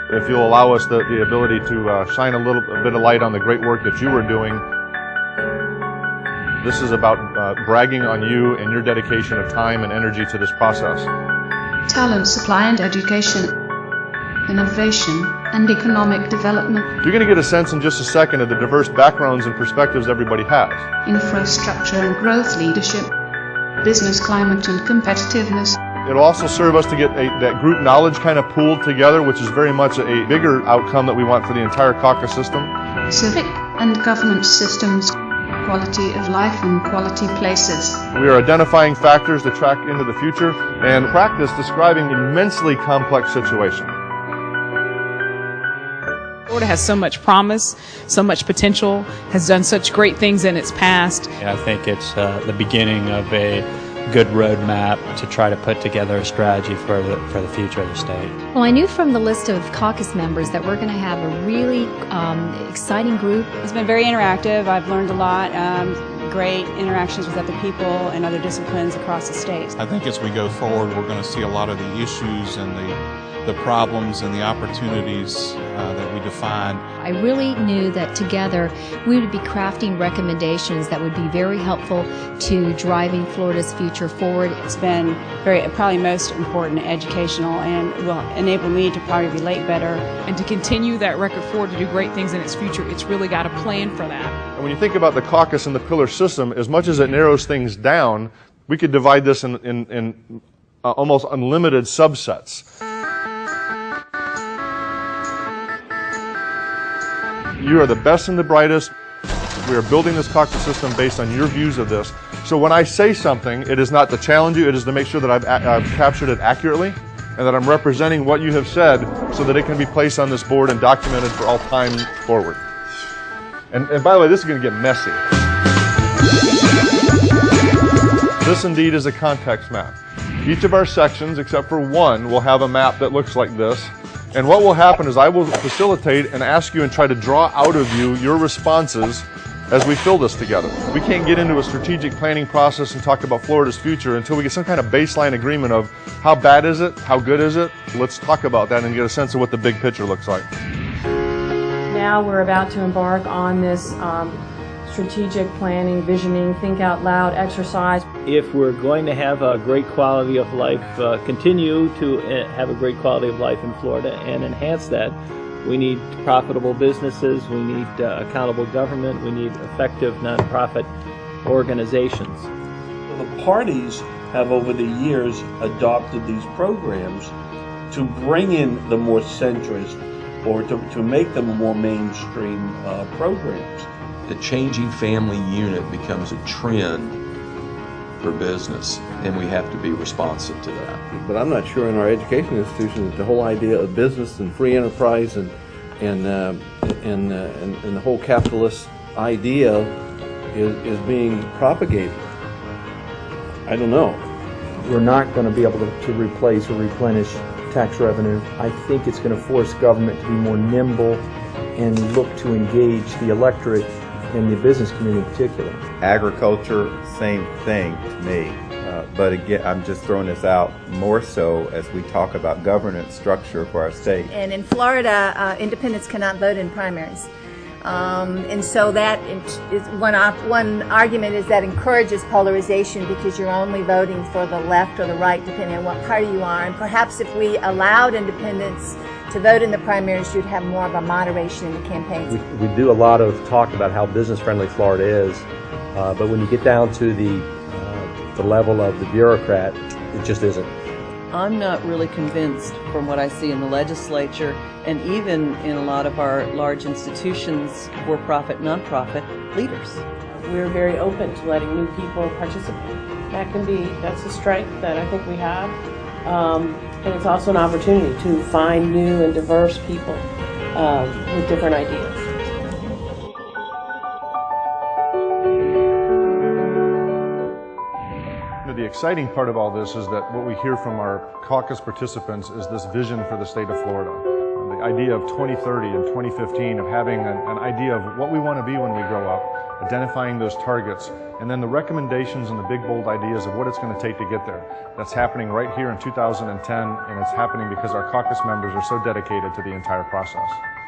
If you'll allow us the ability to shine a bit of light on the great work that you are doing. This is about bragging on you and your dedication of time and energy to this process. Talent supply and education, innovation and economic development. You're going to get a sense in just a second of the diverse backgrounds and perspectives everybody has. Infrastructure and growth leadership, business climate and competitiveness. It'll also serve us to get that group knowledge kind of pooled together, which is very much a bigger outcome that we want for the entire Caucus system. Civic and governance systems, quality of life and quality places. We are identifying factors to track into the future and practice describing immensely complex situations. Florida has so much promise, so much potential, has done such great things in its past. I think it's the beginning of a good roadmap to try to put together a strategy for the future of the state. Well, I knew from the list of caucus members that we're going to have a really exciting group. It's been very interactive. I've learned a lot. Great interactions with other people and other disciplines across the state. I think as we go forward, we're going to see a lot of the issues and the problems and the opportunities that we define. I really knew that together we would be crafting recommendations that would be very helpful to driving Florida's future forward. It's been probably most important, educational, and will enable me to probably relate better. And to continue that record forward to do great things in its future, it's really got a plan for that. And when you think about the caucus and the pillar system, as much as it narrows things down, we could divide this in almost unlimited subsets. You are the best and the brightest. We are building this caucus system based on your views of this. So when I say something, it is not to challenge you, it is to make sure that I've captured it accurately and that I'm representing what you have said so that it can be placed on this board and documented for all time forward. And by the way, this is going to get messy. This indeed is a context map. Each of our sections, except for one, will have a map that looks like this. And what will happen is I will facilitate and ask you and try to draw out of you your responses as we fill this together. We can't get into a strategic planning process and talk about Florida's future until we get some kind of baseline agreement of how bad is it, how good is it. Let's talk about that and get a sense of what the big picture looks like. Now we're about to embark on this strategic planning, visioning, think out loud exercise. If we're going to have a great quality of life, continue to have a great quality of life in Florida and enhance that, we need profitable businesses, we need accountable government, we need effective nonprofit organizations. The parties have over the years adopted these programs to bring in the more centrist or to make them more mainstream programs. The changing family unit becomes a trend for business, and we have to be responsive to that. But I'm not sure in our education institutions that the whole idea of business and free enterprise and the whole capitalist idea is being propagated. I don't know. We're not going to be able to replace or replenish tax revenue. I think it's going to force government to be more nimble and look to engage the electorate and the business community in particular. Agriculture, same thing to me. But again, I'm just throwing this out more so as we talk about governance structure for our state. And in Florida, independents cannot vote in primaries. And so that is one argument is that encourages polarization because you're only voting for the left or the right depending on what party you are. And perhaps if we allowed independents to vote in the primaries, you'd have more of a moderation in the campaigns. We do a lot of talk about how business-friendly Florida is, but when you get down to the level of the bureaucrat, it just isn't. I'm not really convinced from what I see in the legislature and even in a lot of our large institutions, for-profit, non-profit leaders. We're very open to letting new people participate. That's a strength that I think we have. And it's also an opportunity to find new and diverse people with different ideas. The exciting part of all this is that what we hear from our caucus participants is this vision for the state of Florida. the idea of 2030 and 2015, of having an idea of what we want to be when we grow up, identifying those targets, and then the recommendations and the big bold ideas of what it's going to take to get there. That's happening right here in 2010, and it's happening because our caucus members are so dedicated to the entire process.